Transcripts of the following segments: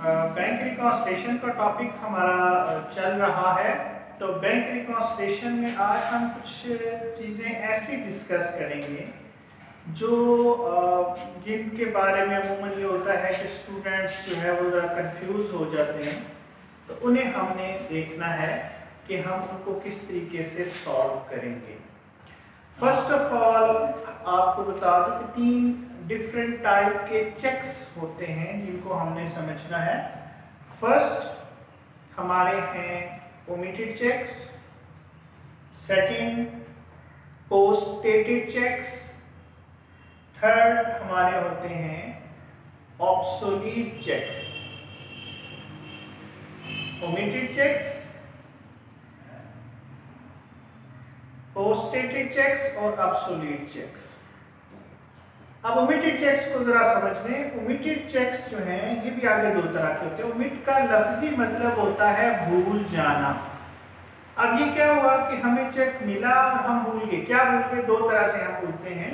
Bank reconciliation का topic हमारा चल रहा है। तो बैंक रिकॉन्सिलिएशन में आज हम कुछ चीज़ें ऐसी डिस्कस करेंगे जो जिनके बारे में अमूमन ये होता है कि स्टूडेंट्स जो है वो ज़रा कंफ्यूज हो जाते हैं। तो उन्हें हमने देखना है कि हम उनको किस तरीके से सॉल्व करेंगे। फर्स्ट ऑफ ऑल आपको बता दूं कि 3 डिफरेंट टाइप के चेक्स होते हैं जिनको हमने समझना है। फर्स्ट हमारे हैं omitted cheques, second post dated cheques, third हमारे होते हैं obsolete cheques. Omitted cheques, post dated cheques और ऑब्सोलीट चेक्स। अब ओमिटेड चेक्स को जरा समझ लें। ओमिटेड चेक्स जो हैं ये भी आगे 2 तरह के होते हैं। ओमिट का लफ्जी मतलब होता है भूल जाना। अब ये क्या हुआ कि हमें चेक मिला और हम भूल गए। क्या भूल गए? 2 तरह से हम भूलते हैं।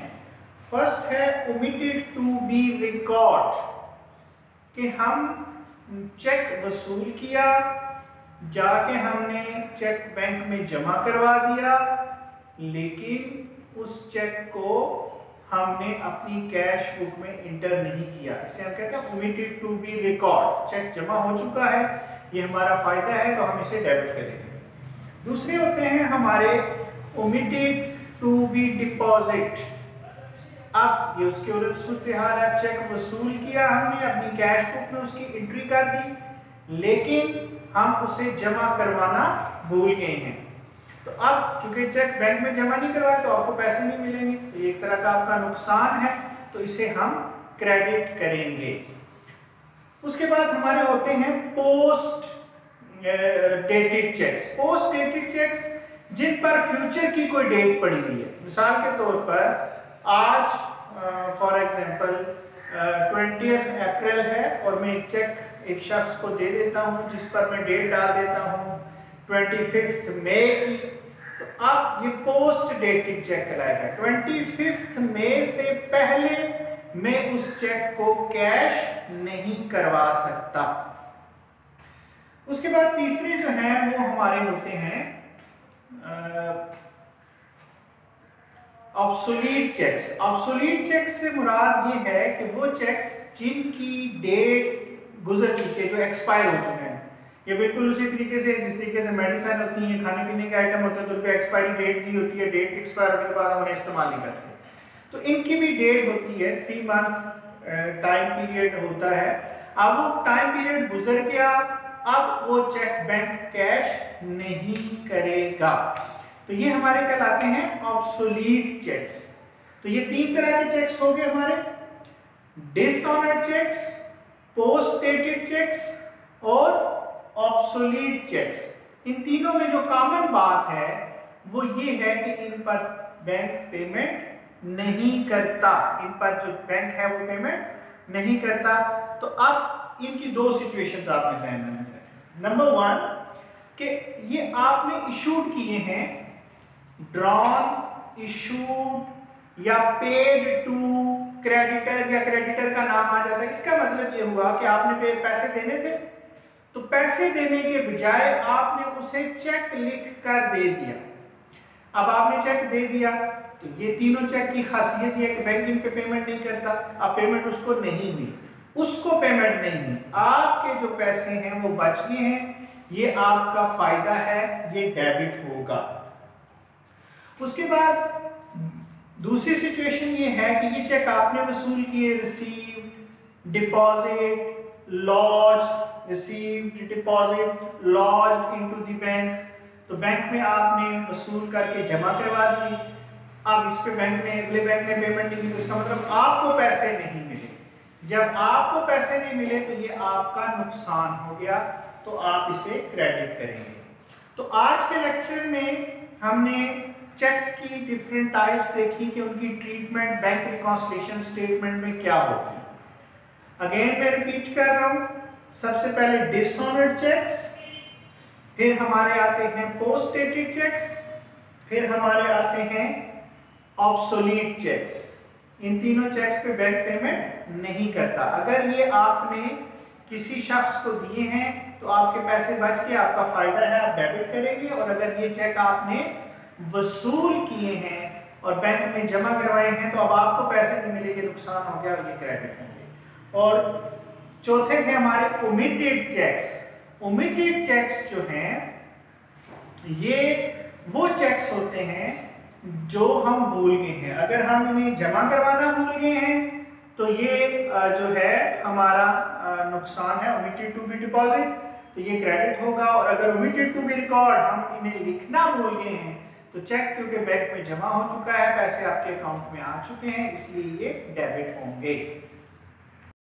फर्स्ट है ओमिटेड टू बी रिकॉर्ड, कि हम चेक वसूल किया, जाके हमने चेक बैंक में जमा करवा दिया, लेकिन उस चेक को हमने अपनी कैश बुक में इंटर नहीं किया। इसे हम कहते हैं omitted to be record. Cheque जमा हो चुका है, ये हमारा फायदा है, तो हम इसे डेबिट करेंगे। दूसरे होते हैं हमारे ओमिटेड टू बी डिपॉजिट। अब ये उसके उलट सूरत हाल है। चेक वसूल किया हमने, अपनी कैश बुक में उसकी एंट्री कर दी, लेकिन हम उसे जमा करवाना भूल गए हैं। तो अब क्योंकि चेक बैंक में जमा नहीं करवाया तो आपको पैसे नहीं मिलेंगे, तो एक तरह का आपका नुकसान है, तो इसे हम क्रेडिट करेंगे। उसके बाद हमारे होते हैं post dated cheques. Post dated cheques जिन पर फ्यूचर की कोई डेट पड़ी हुई है। मिसाल के तौर पर आज फॉर एग्जांपल 20 अप्रैल है और मैं एक चेक एक शख्स को दे देता हूं जिस पर मैं डेट डाल देता हूं 25 मई की। तो अब ये पोस्ट डेटेड चेक कहलाएगा। 25 मई से पहले मैं उस चेक को कैश नहीं करवा सकता। उसके बाद तीसरे जो हैं वो हमारे होते हैं ऑब्सोलीट चेक्स। ऑब्सोलीट चेक्स से मुराद ये है कि वो चेक्स जिनकी डेट गुजर चुकी है, जो एक्सपायर हो चुके हैं। ये बिल्कुल उसी तरीके से जिस तरीके से मेडिसिन होती है, खाने पीने के आइटम होते हैं, तो उन पर एक्सपायरी डेट दी होती है। डेट एक्सपायर होने के बाद हम उन्हें इस्तेमाल नहीं करते, तो इनकी भी डेट होती है। 3 मंथ टाइम पीरियड होता है। अब वो टाइम पीरियड गुजर गया, अब वो चेक बैंक कैश नहीं करेगा, तो ये हमारे कहलाते हैं ऑब्सोलीट चेक्स। तो ये 3 तरह के चेक्स हो गए हमारे, dishonoured cheques, post dated cheques और ऑब्सोलीट चेक्स। इन तीनों में जो कॉमन बात है वो ये है कि इन पर बैंक पेमेंट नहीं करता। इन पर जो बैंक है वो पेमेंट नहीं करता। तो अब इनकी 2 सिचुएशंस आपने ध्यान में रखें। नंबर 1 कि ये आपने इशूड किए हैं, ड्रॉन, इशूड या पेड टू क्रेडिटर, या क्रेडिटर का नाम आ जाता है। इसका मतलब ये हुआ कि आपने पैसे देने थे, तो पैसे देने के बजाय आपने उसे चेक लिख कर दे दिया। अब आपने चेक दे दिया, तो ये तीनों चेक की खासियत है कि बैंक इन पे पेमेंट नहीं करता। अब पेमेंट उसको नहीं हुई, उसको पेमेंट नहीं हुई, आपके जो पैसे हैं वो बच गए हैं, ये आपका फायदा है, ये डेबिट होगा। उसके बाद दूसरी सिचुएशन ये है कि ये चेक आपने वसूल किए, receive, deposit, lodge, received, deposit, lodge into the bank. तो बैंक में आपने वसूल करके जमा करवा दिए। अब इस पे बैंक ने, अगले बैंक ने पेमेंट नहीं की, तो इसका मतलब आपको पैसे नहीं मिले। जब आपको पैसे नहीं मिले तो ये आपका नुकसान हो गया, तो आप इसे क्रेडिट करेंगे। तो आज के लेक्चर में हमने चेक्स की डिफरेंट टाइप्स देखी कि उनकी ट्रीटमेंट बैंक रिकॉन्सिलिएशन स्टेटमेंट में क्या होगी। अगेन मैं रिपीट कर रहा हूं, सबसे पहले डिसऑनर्ड चेक्स, फिर हमारे आते हैं पोस्ट डेटेड चेक्स, फिर हमारे आते हैं ऑब्सोलीट चेक्स। इन तीनों चेक्स पे बैंक पेमेंट नहीं करता। अगर ये आपने किसी शख्स को दिए हैं तो आपके पैसे बच के आपका फायदा है, आप डेबिट करेंगे। और अगर ये चेक आपने वसूल किए हैं और बैंक में जमा करवाए हैं तो अब आपको पैसे नहीं मिलेंगे, नुकसान हो गया और ये क्रेडिट होंगे। और चौथे थे हमारे ओमिटेड चेक्स। ओमिटेड चेक्स जो हैं ये वो चेक्स होते हैं जो हम भूल गए हैं। अगर हम इन्हें जमा करवाना भूल गए हैं तो ये जो है हमारा नुकसान है, ओमिटेड टू बी डिपॉजिट, तो ये क्रेडिट होगा। और अगर ओमिटेड टू बी रिकॉर्ड, हम इन्हें लिखना भूल गए हैं तो चेक क्योंकि बैंक में जमा हो चुका है, पैसे आपके अकाउंट में आ चुके हैं, इसलिए ये डेबिट होंगे।